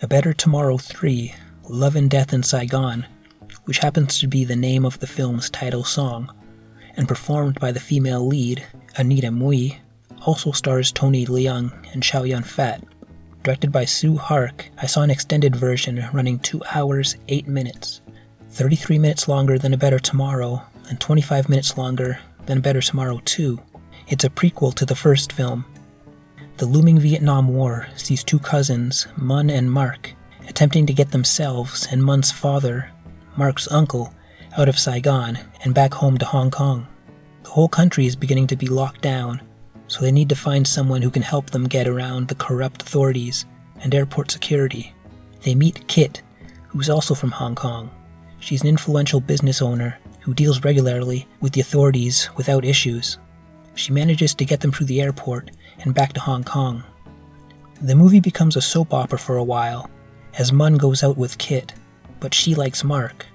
A Better Tomorrow 3, Love and Death in Saigon, which happens to be the name of the film's title song, and performed by the female lead, Anita Mui, also stars Tony Leung and Chow Yun-fat. Directed by Sue Hark, I saw an extended version running 2 hours, 8 minutes, 33 minutes longer than A Better Tomorrow, and 25 minutes longer than A Better Tomorrow 2. It's a prequel to the first film. The looming Vietnam War sees 2 cousins, Mun and Mark, attempting to get themselves and Mun's father, Mark's uncle, out of Saigon and back home to Hong Kong. The whole country is beginning to be locked down, so they need to find someone who can help them get around the corrupt authorities and airport security. They meet Kit, who's also from Hong Kong. She's an influential business owner who deals regularly with the authorities without issues. She manages to get them through the airport and back to Hong Kong. The movie becomes a soap opera for a while, as Mun goes out with Kit, but she likes Mark,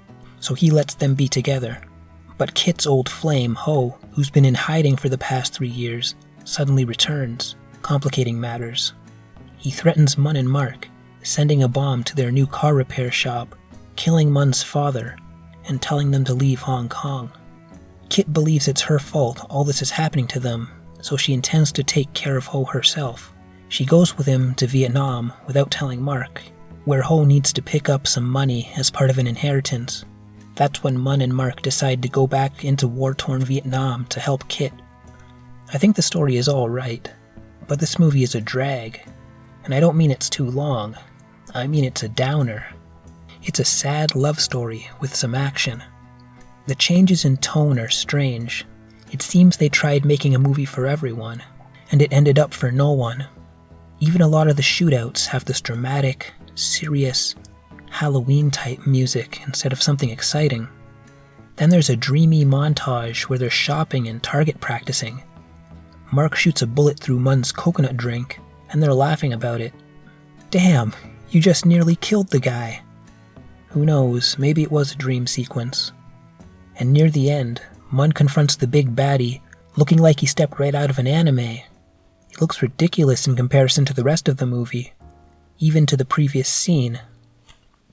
so he lets them be together. But Kit's old flame, Ho, who's been in hiding for the past 3 years, suddenly returns, complicating matters. He threatens Mun and Mark, sending a bomb to their new car repair shop, killing Mun's father, and telling them to leave Hong Kong. Kit believes it's her fault all this is happening to them, so she intends to take care of Ho herself. She goes with him to Vietnam without telling Mark, where Ho needs to pick up some money as part of an inheritance. That's when Mun and Mark decide to go back into war-torn Vietnam to help Kit. I think the story is all right, but this movie is a drag. And I don't mean it's too long, I mean it's a downer. It's a sad love story with some action. The changes in tone are strange. It seems they tried making a movie for everyone, and it ended up for no one. Even a lot of the shootouts have this dramatic, serious, Halloween-type music instead of something exciting. Then there's a dreamy montage where they're shopping and target practicing. Mark shoots a bullet through Mun's coconut drink, and they're laughing about it. Damn, you just nearly killed the guy. Who knows, maybe it was a dream sequence. And near the end, Mun confronts the big baddie, looking like he stepped right out of an anime. He looks ridiculous in comparison to the rest of the movie, even to the previous scene.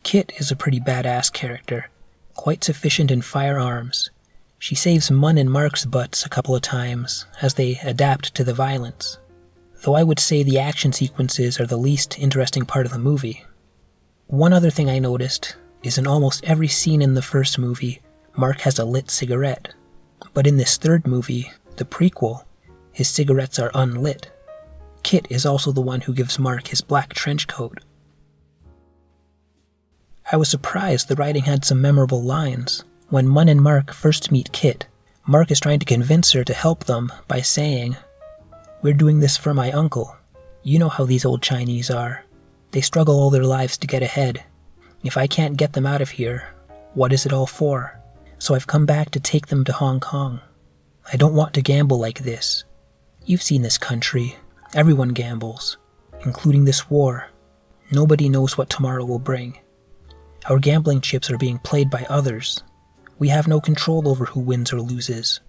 Kit is a pretty badass character, quite sufficient in firearms. She saves Mun and Mark's butts a couple of times as they adapt to the violence, though I would say the action sequences are the least interesting part of the movie. One other thing I noticed is in almost every scene in the first movie, Mark has a lit cigarette, but in this third movie, the prequel, his cigarettes are unlit. Kit is also the one who gives Mark his black trench coat. I was surprised the writing had some memorable lines. When Mun and Mark first meet Kit, Mark is trying to convince her to help them by saying, "We're doing this for my uncle. You know how these old Chinese are. They struggle all their lives to get ahead. If I can't get them out of here, what is it all for? So I've come back to take them to Hong Kong. I don't want to gamble like this. You've seen this country. Everyone gambles, including this war. Nobody knows what tomorrow will bring. Our gambling chips are being played by others. We have no control over who wins or loses,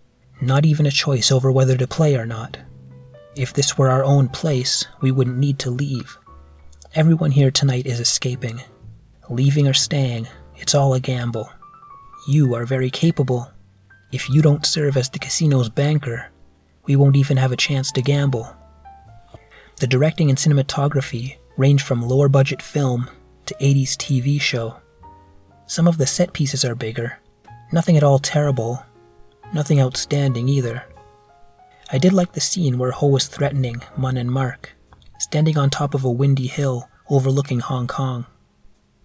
not even a choice over whether to play or not. If this were our own place, we wouldn't need to leave. Everyone here tonight is escaping. Leaving or staying, it's all a gamble. You are very capable. If you don't serve as the casino's banker, we won't even have a chance to gamble." The directing and cinematography range from lower budget film to 80s TV show. Some of the set pieces are bigger, nothing at all terrible, nothing outstanding either. I did like the scene where Ho was threatening Mun and Mark, standing on top of a windy hill overlooking Hong Kong.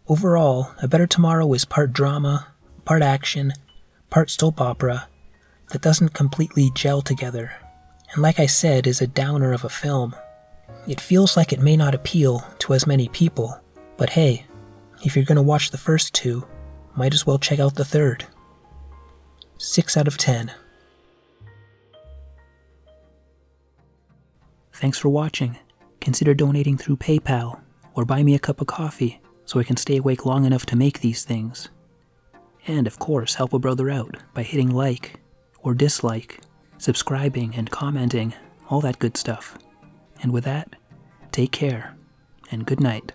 Overall, A Better Tomorrow is part drama, part action, part soap opera that doesn't completely gel together, and like I said, is a downer of a film. It feels like it may not appeal to as many people, but hey, if you're gonna watch the first two, might as well check out the third. 6 out of 10. Thanks for watching. Consider donating through PayPal, or buy me a cup of coffee so I can stay awake long enough to make these things. And of course, help a brother out by hitting like or dislike, subscribing and commenting, all that good stuff. And with that, take care, and good night.